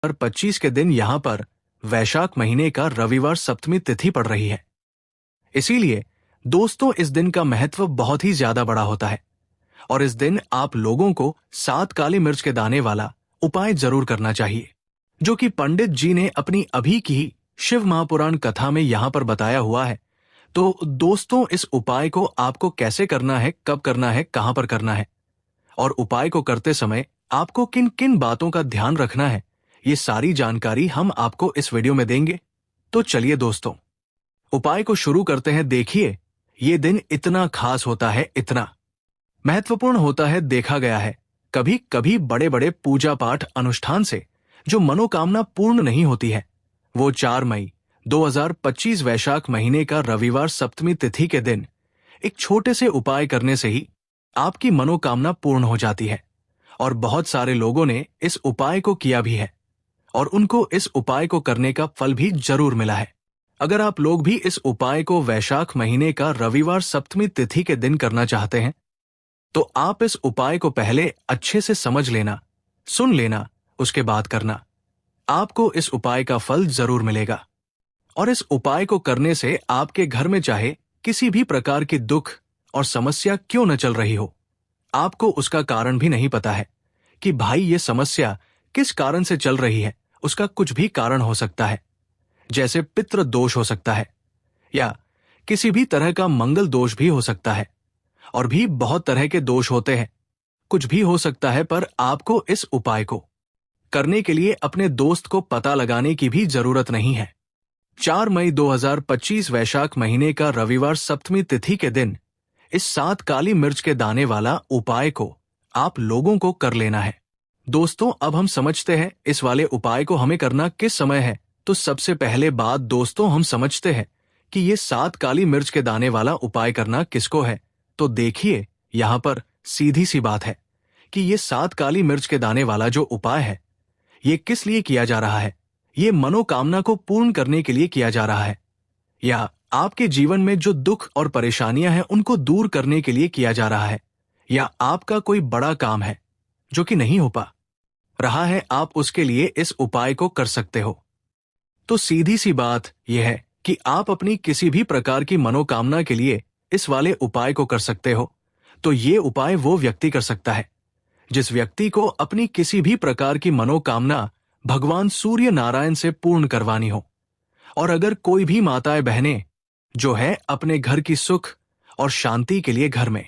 2025 के दिन यहाँ पर वैशाख महीने का रविवार सप्तमी तिथि पड़ रही है। इसीलिए दोस्तों इस दिन का महत्व बहुत ही ज्यादा बड़ा होता है और इस दिन आप लोगों को 7 काली मिर्च के दाने वाला उपाय जरूर करना चाहिए, जो कि पंडित जी ने अपनी अभी की शिव महापुराण कथा में यहाँ पर बताया हुआ है। तो दोस्तों इस उपाय को आपको कैसे करना है, कब करना है, कहां पर करना है और उपाय को करते समय आपको किन किन बातों का ध्यान रखना है, ये सारी जानकारी हम आपको इस वीडियो में देंगे। तो चलिए दोस्तों उपाय को शुरू करते हैं। देखिए ये दिन इतना खास होता है, इतना महत्वपूर्ण होता है। देखा गया है कभी कभी बड़े बड़े पूजा पाठ अनुष्ठान से जो मनोकामना पूर्ण नहीं होती है, वो 4 मई 2025 वैशाख महीने का रविवार सप्तमी तिथि के दिन एक छोटे से उपाय करने से ही आपकी मनोकामना पूर्ण हो जाती है। और बहुत सारे लोगों ने इस उपाय को किया भी है और उनको इस उपाय को करने का फल भी जरूर मिला है। अगर आप लोग भी इस उपाय को वैशाख महीने का रविवार सप्तमी तिथि के दिन करना चाहते हैं, तो आप इस उपाय को पहले अच्छे से समझ लेना, सुन लेना, उसके बाद करना। आपको इस उपाय का फल जरूर मिलेगा। और इस उपाय को करने से आपके घर में चाहे किसी भी प्रकार की दुख और समस्या क्यों न चल रही हो, आपको उसका कारण भी नहीं पता है कि भाई ये समस्या किस कारण से चल रही है, उसका कुछ भी कारण हो सकता है। जैसे पितृ दोष हो सकता है या किसी भी तरह का मंगल दोष भी हो सकता है, और भी बहुत तरह के दोष होते हैं। कुछ भी हो सकता है, पर आपको इस उपाय को करने के लिए अपने दोस्त को पता लगाने की भी जरूरत नहीं है। 4 मई 2025 वैशाख महीने का रविवार सप्तमी तिथि के दिन इस 7 काली मिर्च के दाने वाला उपाय को आप लोगों को कर लेना है। दोस्तों अब हम समझते हैं इस वाले उपाय को हमें करना किस समय है। तो सबसे पहले बात दोस्तों हम समझते हैं कि ये 7 काली मिर्च के दाने वाला उपाय करना किसको है। तो देखिए यहाँ पर सीधी सी बात है कि ये 7 काली मिर्च के दाने वाला जो उपाय है, ये किस लिए किया जा रहा है। ये मनोकामना को पूर्ण करने के लिए किया जा रहा है, या आपके जीवन में जो दुख और परेशानियां हैं उनको दूर करने के लिए किया जा रहा है, या आपका कोई बड़ा काम है जो कि नहीं हो पा रहा है, आप उसके लिए इस उपाय को कर सकते हो। तो सीधी सी बात यह है कि आप अपनी किसी भी प्रकार की मनोकामना के लिए इस वाले उपाय को कर सकते हो। तो ये उपाय वो व्यक्ति कर सकता है जिस व्यक्ति को अपनी किसी भी प्रकार की मनोकामना भगवान सूर्य नारायण से पूर्ण करवानी हो। और अगर कोई भी माताएं बहनें जो है अपने घर की सुख और शांति के लिए, घर में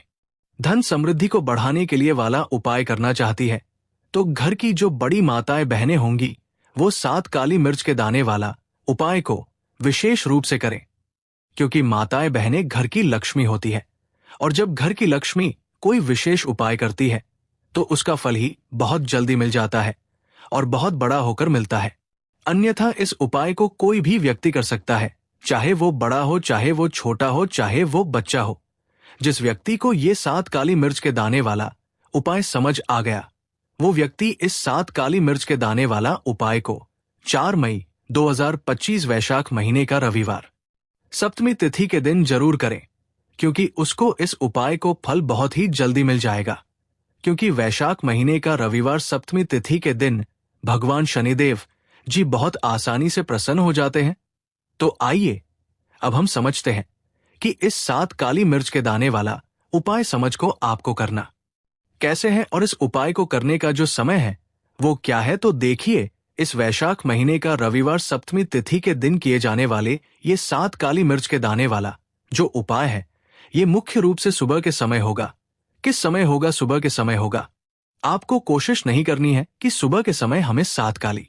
धन समृद्धि को बढ़ाने के लिए वाला उपाय करना चाहती है, तो घर की जो बड़ी माताएं बहनें होंगी वो 7 काली मिर्च के दाने वाला उपाय को विशेष रूप से करें, क्योंकि माताएं बहनें घर की लक्ष्मी होती है। और जब घर की लक्ष्मी कोई विशेष उपाय करती है तो उसका फल ही बहुत जल्दी मिल जाता है और बहुत बड़ा होकर मिलता है। अन्यथा इस उपाय को कोई भी व्यक्ति कर सकता है, चाहे वो बड़ा हो, चाहे वो छोटा हो, चाहे वो बच्चा हो। जिस व्यक्ति को ये 7 काली मिर्च के दाने वाला उपाय समझ आ गया, वो व्यक्ति इस 7 काली मिर्च के दाने वाला उपाय को 4 मई 2025 वैशाख महीने का रविवार सप्तमी तिथि के दिन जरूर करें, क्योंकि उसको इस उपाय को फल बहुत ही जल्दी मिल जाएगा। क्योंकि वैशाख महीने का रविवार सप्तमी तिथि के दिन भगवान शनिदेव जी बहुत आसानी से प्रसन्न हो जाते हैं। तो आइए अब हम समझते हैं कि इस 7 काली मिर्च के दाने वाला उपाय समझ को आपको करना कैसे है और इस उपाय को करने का जो समय है वो क्या है। तो देखिए इस वैशाख महीने का रविवार सप्तमी तिथि के दिन किए जाने वाले ये 7 काली मिर्च के दाने वाला जो उपाय है, ये मुख्य रूप से सुबह के समय होगा। किस समय होगा? सुबह के समय होगा। आपको कोशिश नहीं करनी है कि सुबह के समय हमें 7 काली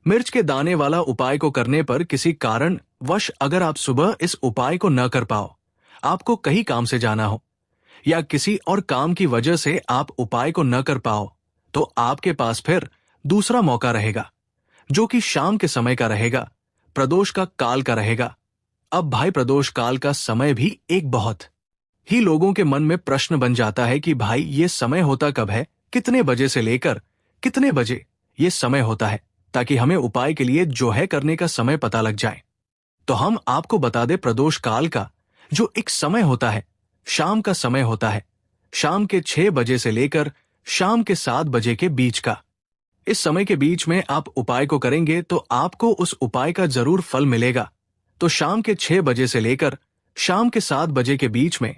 मिर्च के दाने वाला उपाय को करने पर किसी कारण वश अगर आप सुबह इस उपाय को न कर पाओ, आपको कहीं काम से जाना हो या किसी और काम की वजह से आप उपाय को न कर पाओ, तो आपके पास फिर दूसरा मौका रहेगा जो कि शाम के समय का रहेगा, प्रदोष का काल का रहेगा। अब भाई प्रदोष काल का समय भी एक बहुत ही लोगों के मन में प्रश्न बन जाता है कि भाई ये समय होता कब है, कितने बजे से लेकर कितने बजे ये समय होता है, ताकि हमें उपाय के लिए जो है करने का समय पता लग जाए। तो हम आपको बता दें प्रदोष काल का जो एक समय होता है, शाम का समय होता है, शाम के 6 बजे से लेकर शाम के 7 बजे के बीच का। इस समय के बीच में आप उपाय को करेंगे तो आपको उस उपाय का जरूर फल मिलेगा। तो शाम के 6 बजे से लेकर शाम के 7 बजे के बीच में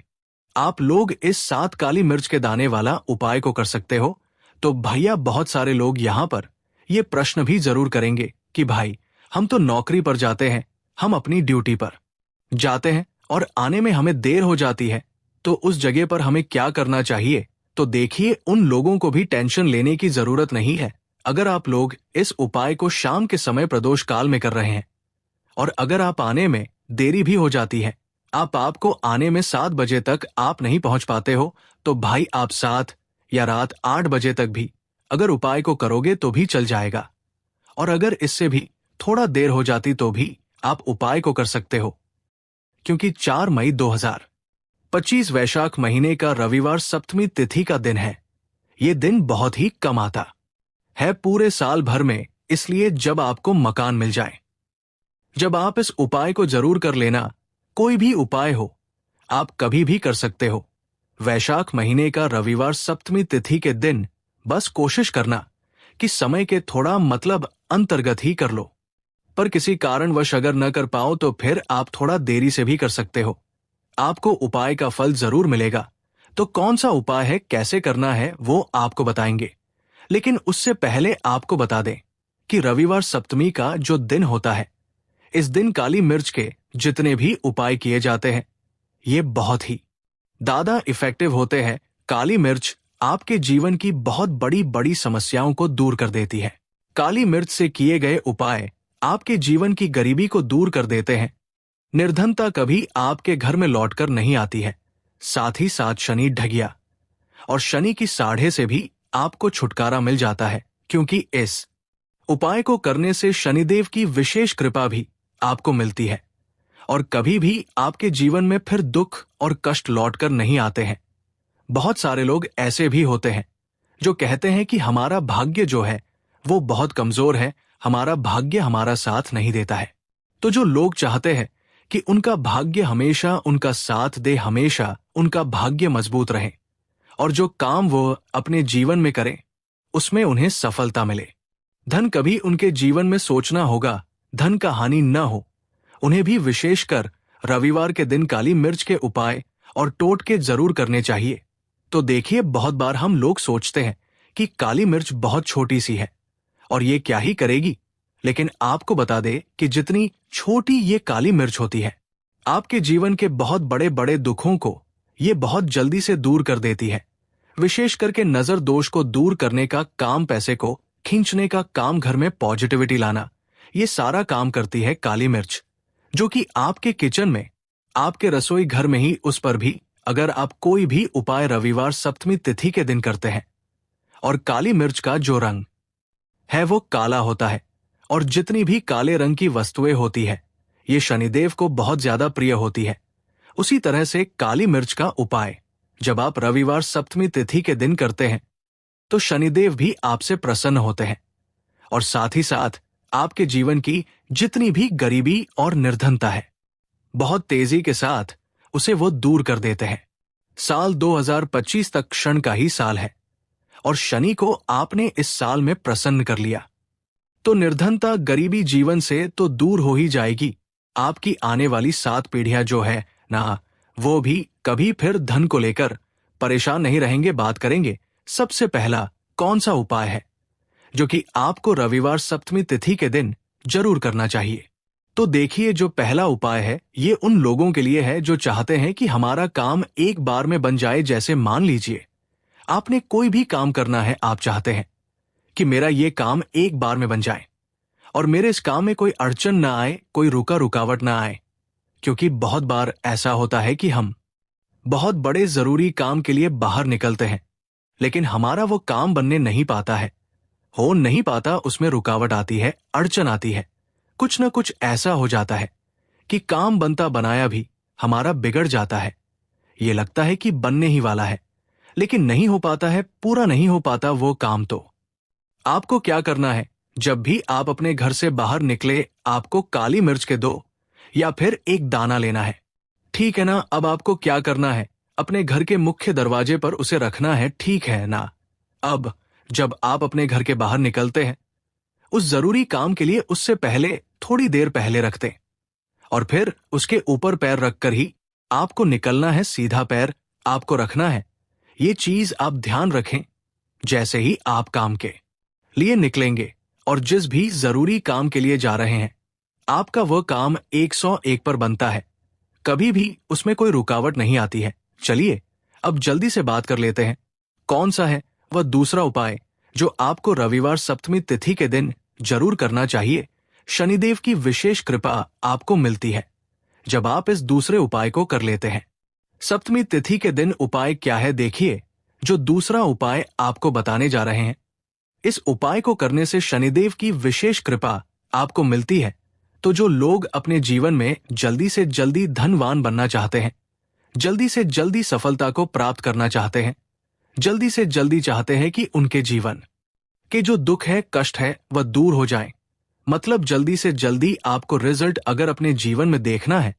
आप लोग इस 7 काली मिर्च के दाने वाला उपाय को कर सकते हो। तो भैया बहुत सारे लोग यहाँ पर ये प्रश्न भी जरूर करेंगे कि भाई हम तो नौकरी पर जाते हैं, हम अपनी ड्यूटी पर जाते हैं और आने में हमें देर हो जाती है, तो उस जगह पर हमें क्या करना चाहिए? तो देखिए, उन लोगों को भी टेंशन लेने की जरूरत नहीं है। अगर आप लोग इस उपाय को शाम के समय प्रदोष काल में कर रहे हैं और अगर आप आने में देरी भी हो जाती है, आपको आने में 7 बजे तक आप नहीं पहुंच पाते हो, तो भाई आप 7 या रात 8 बजे तक भी अगर उपाय को करोगे तो भी चल जाएगा। और अगर इससे भी थोड़ा देर हो जाती तो भी आप उपाय को कर सकते हो, क्योंकि 4 मई 2025 वैशाख महीने का रविवार सप्तमी तिथि का दिन है। ये दिन बहुत ही कम आता है पूरे साल भर में, इसलिए जब आपको मकान मिल जाए, जब आप इस उपाय को जरूर कर लेना। कोई भी उपाय हो, आप कभी भी कर सकते हो। वैशाख महीने का रविवार सप्तमी तिथि के दिन बस कोशिश करना कि समय के थोड़ा अंतर्गत ही कर लो। पर किसी कारणवश अगर न कर पाओ तो फिर आप थोड़ा देरी से भी कर सकते हो, आपको उपाय का फल जरूर मिलेगा। तो कौन सा उपाय है, कैसे करना है, वो आपको बताएंगे। लेकिन उससे पहले आपको बता दें कि रविवार सप्तमी का जो दिन होता है, इस दिन काली मिर्च के जितने भी उपाय किए जाते हैं, ये बहुत ही ज्यादा इफेक्टिव होते हैं। काली मिर्च आपके जीवन की बहुत बड़ी बड़ी समस्याओं को दूर कर देती है। काली मिर्च से किए गए उपाय आपके जीवन की गरीबी को दूर कर देते हैं। निर्धनता कभी आपके घर में लौटकर नहीं आती है। साथ ही साथ शनि ढगिया और शनि की साढ़े से भी आपको छुटकारा मिल जाता है, क्योंकि इस उपाय को करने से शनिदेव की विशेष कृपा भी आपको मिलती है और कभी भी आपके जीवन में फिर दुख और कष्ट लौटकर नहीं आते हैं। बहुत सारे लोग ऐसे भी होते हैं जो कहते हैं कि हमारा भाग्य जो है वो बहुत कमजोर है, हमारा भाग्य हमारा साथ नहीं देता है। तो जो लोग चाहते हैं कि उनका भाग्य हमेशा उनका साथ दे, हमेशा उनका भाग्य मजबूत रहे और जो काम वो अपने जीवन में करें उसमें उन्हें सफलता मिले, धन कभी उनके जीवन में सोचना होगा, धन का हानि न हो, उन्हें भी विशेषकर रविवार के दिन काली मिर्च के उपाय और टोटके जरूर करने चाहिए। तो देखिए, बहुत बार हम लोग सोचते हैं कि काली मिर्च बहुत छोटी सी है और ये क्या ही करेगी, लेकिन आपको बता दे कि जितनी छोटी ये काली मिर्च होती है, आपके जीवन के बहुत बड़े बड़े दुखों को ये बहुत जल्दी से दूर कर देती है। विशेष करके नजर दोष को दूर करने का काम, पैसे को खींचने का काम, घर में पॉजिटिविटी लाना, ये सारा काम करती है काली मिर्च, जो कि आपके किचन में, आपके रसोई घर में ही, उस पर भी अगर आप कोई भी उपाय रविवार सप्तमी तिथि के दिन करते हैं। और काली मिर्च का जो रंग है वो काला होता है और जितनी भी काले रंग की वस्तुएं होती है ये शनिदेव को बहुत ज्यादा प्रिय होती है। उसी तरह से काली मिर्च का उपाय जब आप रविवार सप्तमी तिथि के दिन करते हैं तो शनिदेव भी आपसे प्रसन्न होते हैं और साथ ही साथ आपके जीवन की जितनी भी गरीबी और निर्धनता है बहुत तेजी के साथ उसे वो दूर कर देते हैं। साल 2025 तक क्षण का ही साल है और शनि को आपने इस साल में प्रसन्न कर लिया तो निर्धनता, गरीबी जीवन से तो दूर हो ही जाएगी। आपकी आने वाली 7 पीढ़ियां जो है ना, वो भी कभी फिर धन को लेकर परेशान नहीं रहेंगे। बात करेंगे सबसे पहला कौन सा उपाय है जो कि आपको रविवार सप्तमी तिथि के दिन जरूर करना चाहिए। तो देखिए, जो पहला उपाय है ये उन लोगों के लिए है जो चाहते हैं कि हमारा काम एक बार में बन जाए। जैसे मान लीजिए आपने कोई भी काम करना है, आप चाहते हैं कि मेरा ये काम एक बार में बन जाए और मेरे इस काम में कोई अड़चन ना आए, कोई रुकावट ना आए, क्योंकि बहुत बार ऐसा होता है कि हम बहुत बड़े जरूरी काम के लिए बाहर निकलते हैं लेकिन हमारा वो काम बनने नहीं पाता है, हो नहीं पाता, उसमें रुकावट आती है, अड़चन आती है, कुछ न कुछ ऐसा हो जाता है कि काम बनता बनाया भी हमारा बिगड़ जाता है। ये लगता है कि बनने ही वाला है लेकिन नहीं हो पाता है, पूरा नहीं हो पाता वो काम। तो आपको क्या करना है, जब भी आप अपने घर से बाहर निकले आपको काली मिर्च के 2 या फिर 1 दाना लेना है, ठीक है ना। अब आपको क्या करना है, अपने घर के मुख्य दरवाजे पर उसे रखना है, ठीक है ना। अब जब आप अपने घर के बाहर निकलते हैं, उस जरूरी काम के लिए उससे पहले थोड़ी देर पहले रखते हैं, और फिर उसके ऊपर पैर रखकर ही आपको निकलना है, सीधा पैर आपको रखना है। ये चीज आप ध्यान रखें। जैसे ही आप काम के लिए निकलेंगे और जिस भी जरूरी काम के लिए जा रहे हैं, आपका वह काम 101 पर बनता है, कभी भी उसमें कोई रुकावट नहीं आती है। चलिए अब जल्दी से बात कर लेते हैं, कौन सा है वह दूसरा उपाय जो आपको रविवार सप्तमी तिथि के दिन जरूर करना चाहिए। शनिदेव की विशेष कृपा आपको मिलती है जब आप इस दूसरे उपाय को कर लेते हैं। सप्तमी तिथि के दिन उपाय क्या है, देखिए जो दूसरा उपाय आपको बताने जा रहे हैं। इस उपाय को करने से शनिदेव की विशेष कृपा आपको मिलती है। तो जो लोग अपने जीवन में जल्दी से जल्दी धनवान बनना चाहते हैं, जल्दी से जल्दी सफलता को प्राप्त करना चाहते हैं, जल्दी से जल्दी चाहते हैं कि उनके जीवन के जो दुख है, कष्ट है, वह दूर हो जाए, मतलब जल्दी से जल्दी आपको रिजल्ट अगर अपने जीवन में देखना है,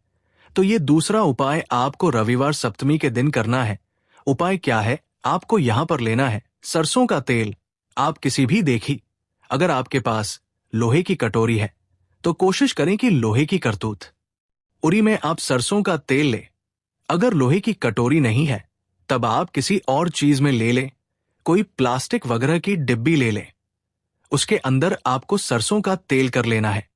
तो ये दूसरा उपाय आपको रविवार सप्तमी के दिन करना है। उपाय क्या है, आपको यहां पर लेना है सरसों का तेल। आप किसी भी देखी, अगर आपके पास लोहे की कटोरी है तो कोशिश करें कि लोहे की करतूत उरी में आप सरसों का तेल ले। अगर लोहे की कटोरी नहीं है तब आप किसी और चीज में ले लें, कोई प्लास्टिक वगैरह की डिब्बी ले लें, उसके अंदर आपको सरसों का तेल कर लेना है।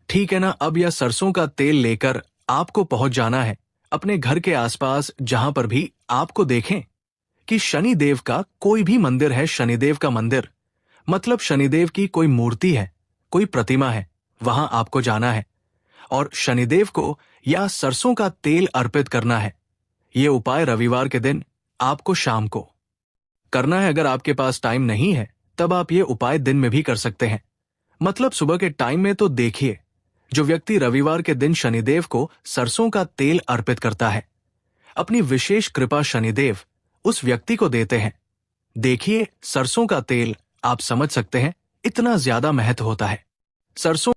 ठीक है ना। अब यह सरसों का तेल लेकर आपको पहुंच जाना है अपने घर के आसपास, जहां पर भी आपको देखें कि शनिदेव का कोई भी मंदिर है, शनिदेव का मंदिर मतलब शनिदेव की कोई मूर्ति है, कोई प्रतिमा है, वहां आपको जाना है और शनिदेव को या सरसों का तेल अर्पित करना है। यह उपाय रविवार के दिन आपको शाम को करना है। अगर आपके पास टाइम नहीं है तब आप ये उपाय दिन में भी कर सकते हैं, मतलब सुबह के टाइम में। तो देखिए, जो व्यक्ति रविवार के दिन शनिदेव को सरसों का तेल अर्पित करता है, अपनी विशेष कृपा शनिदेव उस व्यक्ति को देते हैं। देखिए, सरसों का तेल आप समझ सकते हैं इतना ज्यादा महत्व होता है। सरसों